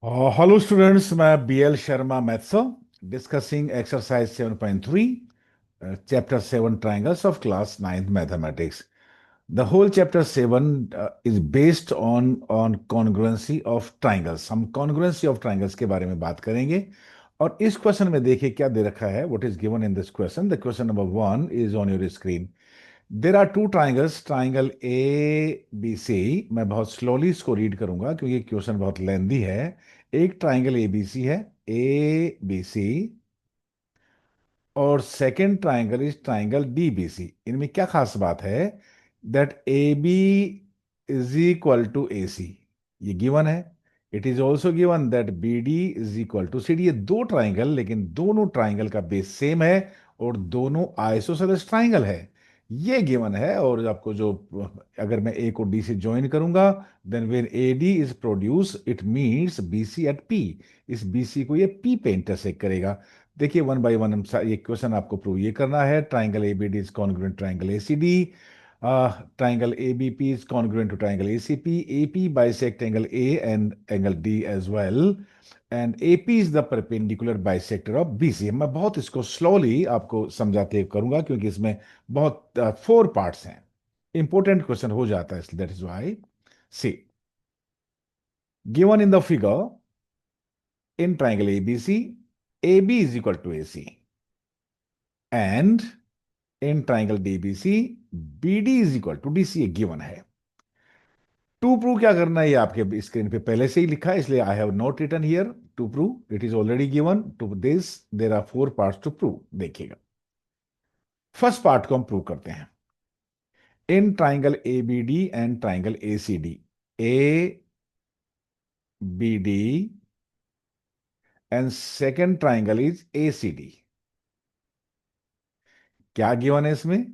Hello students, मैं B L Sharma maths discussing exercise 7.3 chapter 7 triangles of class 9th mathematics. The whole chapter 7 is based on congruency of triangles. हम congruency of triangles के बारे में बात करेंगे। और इस क्वेश्चन में देखिए क्या दे रखा है। What is given in this question? The question number 1 is on your screen. There are two triangles, triangle A B C. मैं बहुत स्लोली इसको रीड करूंगा क्योंकि क्वेश्चन बहुत लेंदी है। एक ट्राइंगल ए बी सी है, ए बी सी। और second triangle is triangle D B C. इनमें क्या खास बात है? That A B is equal to A C, ये गिवन है। It is also given that B D is equal to C D. ये दो ट्राइंगल, लेकिन दोनों ट्राइंगल का बेस सेम है और दोनों आइसोसेलेस ट्राइंगल है, ये गिवन है। और आपको जो, अगर मैं ए को डी से ज्वाइन करूंगा, then when A D is produce it means B C at P. इस बी सी को ये पी पे इंटरसेक्ट करेगा। देखिए वन बाय वन ये क्वेश्चन आपको प्रूव ये करना है। Triangle A B D is congruent triangle A C D. Triangle A B P is congruent to triangle A C P. A P bisect angle A and angle D as well, and A P is the perpendicular bisector of B C. मैं बहुत इसको slowly आपको समझाते करूंगा क्योंकि इसमें बहुत 4 parts हैं। इंपॉर्टेंट क्वेश्चन हो जाता है, that is Y. C, given in the figure, in triangle ABC, AB is equal to AC, and in triangle DBC, BD is equal to DC। ये given है। टू प्रूव क्या करना है, ये आपके स्क्रीन पे पहले से ही लिखा है, इसलिए I have not written here to prove, it is already given. To this there are 4 parts to prove. देखिएगा, फर्स्ट पार्ट को हम प्रूव करते हैं। In triangle A B D and triangle A C D, A B D and second triangle is A C D. क्या given है इसमें?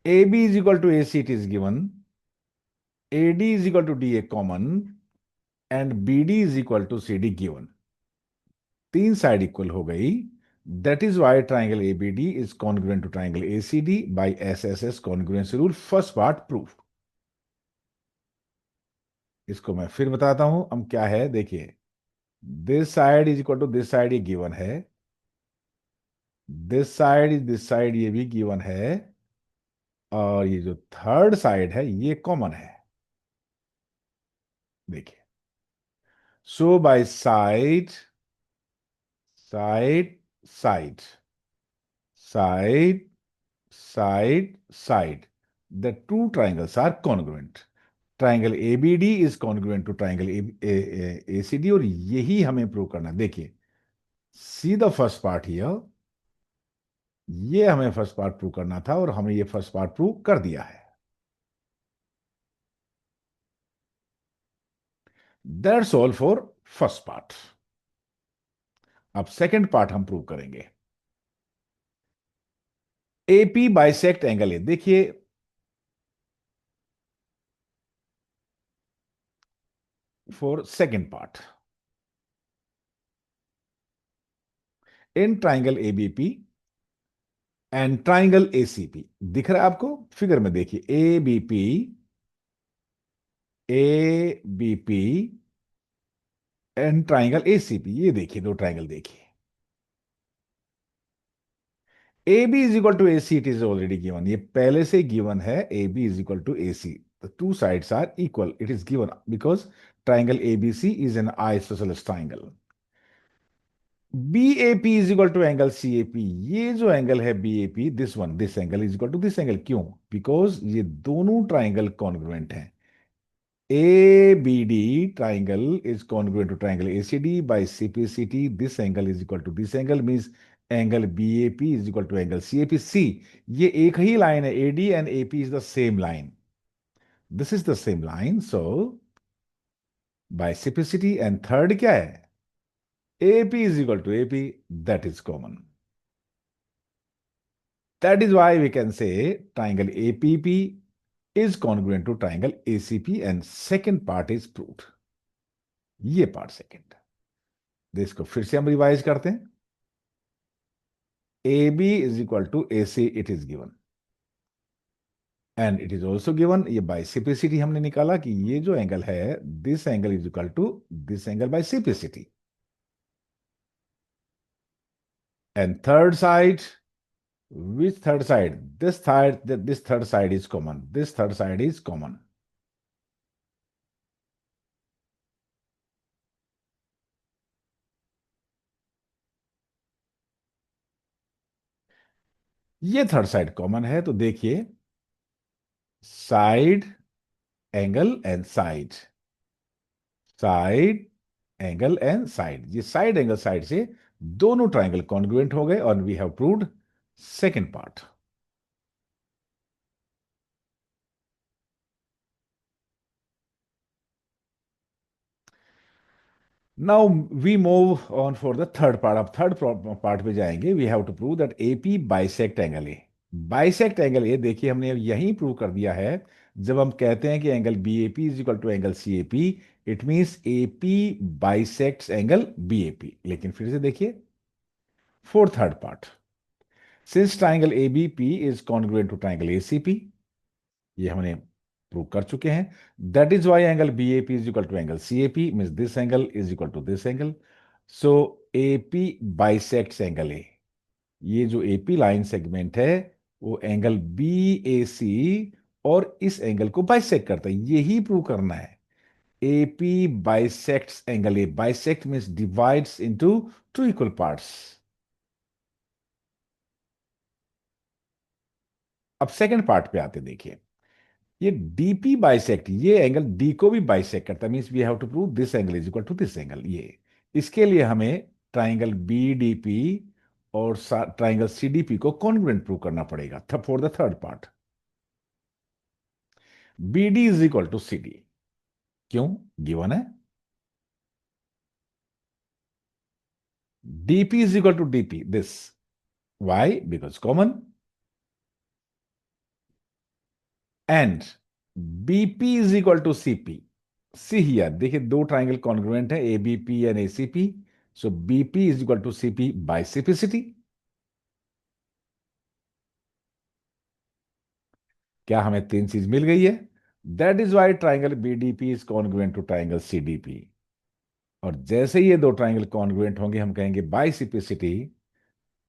AB is equal to AC, it is given. AD is equal to DA common, and BD is equal to CD given. तीन side equal हो गई। That is why triangle ABD is congruent to triangle ACD by SSS congruency rule. First part proved. इसको मैं फिर बताता हूं हम क्या है। देखिए, this side is equal to this side, ये गिवन है। दिस साइड ये भी गिवन है। और ये जो थर्ड साइड है ये कॉमन है। देखिए, so by side, side, side, side, side, the two triangles are congruent. Triangle ABD is congruent to triangle ACD, और यही हमें प्रूव करना है। देखिए, see the first part here, ये हमें फर्स्ट पार्ट प्रूव करना था और हमें ये फर्स्ट पार्ट प्रूव कर दिया है। That's all for first part. अब सेकंड पार्ट हम प्रूव करेंगे। AP bisect angle A. देखिए, for second part, in triangle ABP and triangle ACP, दिख रहा है आपको फिगर में? देखिए, ABP, ABP and triangle ACP, ये देखिए दो ट्राइंगल देखिए। A B is equal to A C, it is already given, ये पहले से गिवन है। A B is equal to A C, the two sides are equal, it is given because triangle ABC is an isosceles triangle. B A P is equal to angle C A P, ये जो angle है B A P, this one, this angle is equal to this angle. क्यों? Because ये दोनों triangle congruent हैं। A B D triangle is congruent to triangle A C D by C P C T. This angle is equal to this angle, means angle B A P is equal to angle C A P. See, ये एक ही line है, A D and A P is the same line, this is the same line. So by CPCT, and third क्या है? AP is equal to AP, that is common. That is why we can say triangle APP is congruent to triangle ACP, and second part is proved. ये part second. इसको फिर से हम revise करते हैं। AB is equal to AC, it is given, and it is also given, ये by CPCT हमने निकाला कि ये जो एंगल है, this angle is equal to this angle by CPCT. And third side, which third side? This third side is common. This third side is common. ये third side common है, तो देखिए, side angle and side, side angle and side, ये side angle side से दोनों triangle congruent हो गए, और we have proved second part. Now we move on for the third part. अब थर्ड पार्ट पे जाएंगे. We have to prove that AP bisect angle A. Bisect angle A, देखिए हमने अब यही प्रूव कर दिया है. जब हम कहते हैं कि angle B A P is equal to angle C A P, it means A P bisects angle B A P. लेकिन फिर से देखिए, for third part, since triangle A B P is congruent to triangle A C P, ये हमने prove कर चुके हैं. That is why angle B A P is equal to angle C A P, means this angle is equal to this angle. So A P bisects angle ए. ये जो AP line segment है, वो angle B ए सी और इस angle को bisect करता है. यही प्रूव करना है. AP bisects angle A. Bisect means divides into two equal parts. अब सेकंड पार्ट पे आते, देखिए, ये डीपी बाइसेक्ट, ये एंगल डी को भी बाइसेक्ट करता है. Means we have to prove this angle is equal to this angle. ये, इसके लिए हमें ट्राइंगल बी डी पी और ट्राइंगल सी डी पी को कॉन्ग्रुएंट प्रूव करना पड़ेगा for the third part. B D is equal to C D. क्यों? Given है. DP is equal to DP, this. Why? Because common. And BP is equal to CP. See here, देखिए, दो triangle congruent है, ABP and ACP. So BP is equal to CP by CPCT. क्या हमें तीन चीज मिल गई है? That is why triangle BDP is congruent to triangle CDP. और जैसे ही ये दो ट्राइंगल कॉन्ग्रुएंट होंगे, हम कहेंगे by CPCT.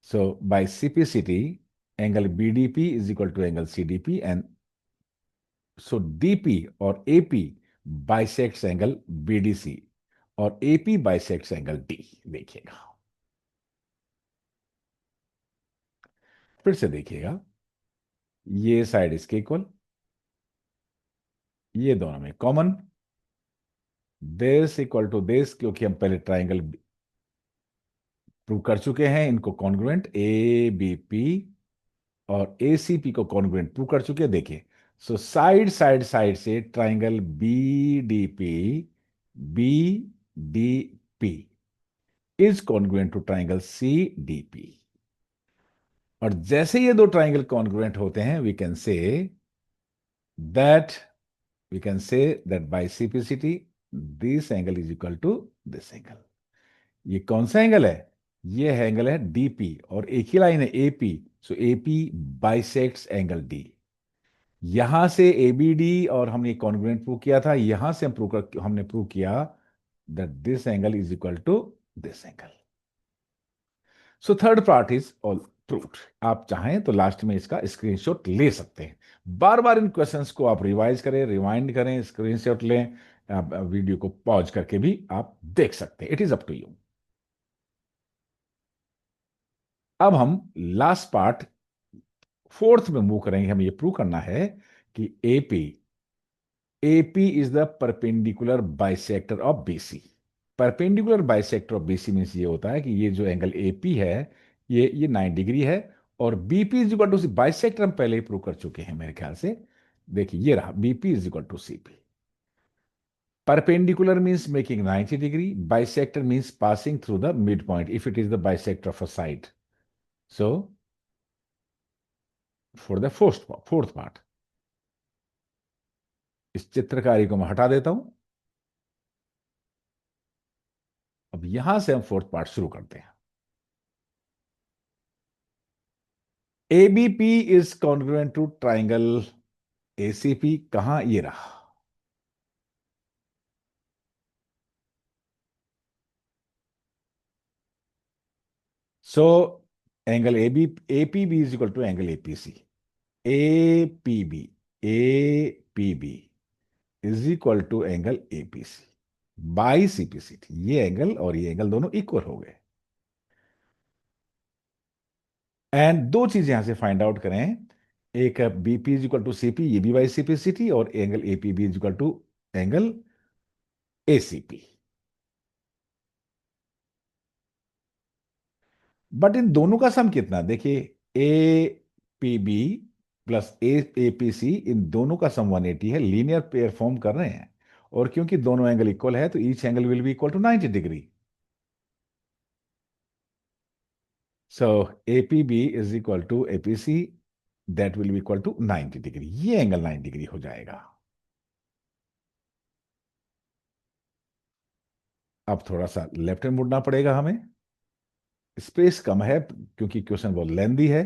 So by CPCT, angle BDP is equal to angle CDP. And so DP और एपी बाइसेक्ट्स एंगल बीडीसी, और AP bisects angle D. देखिएगा, फिर से देखिएगा, ये साइड इसके इक्वल, ये दोनों में common. This equal to this, क्योंकि हम पहले ट्राइंगल प्रूव कर चुके हैं, इनको कॉन्ग्रुएंट ए बी पी और ए सी पी को कॉन्ग्रुएंट प्रूव कर चुके हैं. देखिए, सो साइड साइड साइड से triangle B D P, B D P is congruent to triangle C D P. और जैसे ये दो ट्राइंगल कॉन्ग्रुएंट होते हैं, that we can say that by CPCT this angle is equal to this angle. ये कौन सा एंगल है? ये एंगल है डीपी, और एक ही लाइन है एपी. सो एपी बाइसेक्ट्स एंगल डी. यहां से एबीडी, और हमने कॉन्ग्रुएंट प्रूव किया था, यहां से हमने प्रूव किया that this angle is equal to this angle. So third part is all proved. आप चाहें तो लास्ट में इसका स्क्रीनशॉट ले सकते हैं. बार बार इन क्वेश्चंस को आप रिवाइज करें, रिवाइंड करें, स्क्रीनशॉट लें. आप वीडियो को पॉज करके भी आप देख सकते हैं. It is up to you. अब हम लास्ट पार्ट, फोर्थ में मूव करेंगे. हमें यह प्रूव करना है कि AP is the perpendicular bisector of BC. Perpendicular bisector of BC means ये होता है कि ये जो एंगल एपी है, ये 9 डिग्री है, और BP is equal to C. Bisector हम पहले ही प्रूव कर चुके हैं मेरे ख्याल से. देखिए, ये रहा, BP is equal to CP. Perpendicular means making 90 degree. Bisector means passing through the mid point if it is the bisector of a side. So for the fourth part, इस चित्रकारी को मैं हटा देता हूं. अब यहां से हम फोर्थ पार्ट शुरू करते हैं. ABP is congruent to triangle ACP कहाँ, ये रहा। So angle A B, A P B is equal to angle APC. A P B, A P B is equal to angle APC by CPC. ये angle और ये angle दोनों equal हो गए। And दो चीज यहां से फाइंड आउट करें, एक BP is equal to CP, ये भी बाई सीपीसी थी, और angle AP B is equal to angle ACP. But इन दोनों का सम कितना, देखिए, A P B plus A P C, इन दोनों का सम 180 है, लीनियर पेयर फॉर्म कर रहे हैं। और क्योंकि दोनों एंगल इक्वल है तो each angle will be equal to 90 degree. So A P B is equal to A P C, that will be equal to 90 degree. ये एंगल 90 डिग्री हो जाएगा। अब थोड़ा सा लेफ्ट में मुड़ना पड़ेगा हमें, स्पेस कम है क्योंकि क्वेश्चन बहुत लेंदी है।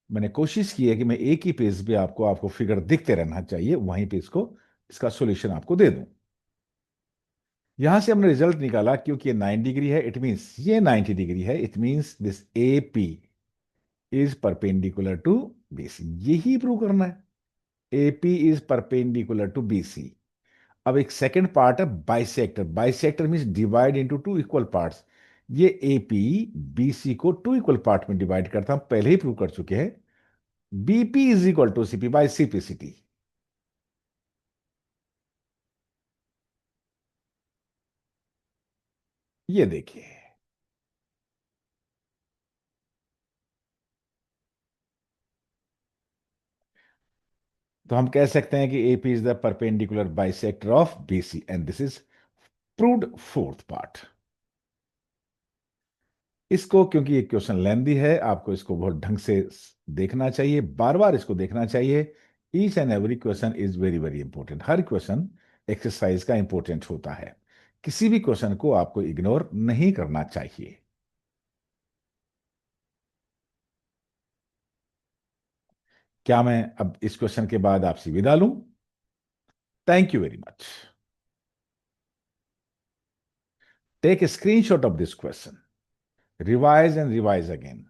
मैंने कोशिश की है कि मैं एक ही पेज पे आपको आपको फिगर दिखते रहना चाहिए, वहीं पे इसको, इसका सॉल्यूशन आपको दे दूं। यहां से हमने रिजल्ट निकाला, क्योंकि ये 9 डिग्री है, इट मींस ये 90 डिग्री है, it means this A P is perpendicular to BC. यही प्रूव करना है, AP is perpendicular to BC. अब एक सेकंड पार्ट है bisector. Bisector means divide into two equal parts. ये एपी बीसी को टू इक्वल पार्ट में डिवाइड करता, हम पहले ही प्रूव कर चुके हैं। BP is equal to CP by CPCT. ये देखिए, तो हम कह सकते हैं कि AP is the perpendicular bisector of BC, and this is proved fourth part. इसको, क्योंकि ये क्वेश्चन लेंदी है, आपको इसको बहुत ढंग से देखना चाहिए, बार बार इसको देखना चाहिए। Each and every question is very very important. Her question exercise का इंपॉर्टेंट होता है। किसी भी क्वेश्चन को आपको इग्नोर नहीं करना चाहिए। क्या मैं अब इस क्वेश्चन के बाद आपसे विदा लूं? Thank you very much. Take a screenshot of this question, revise and revise again.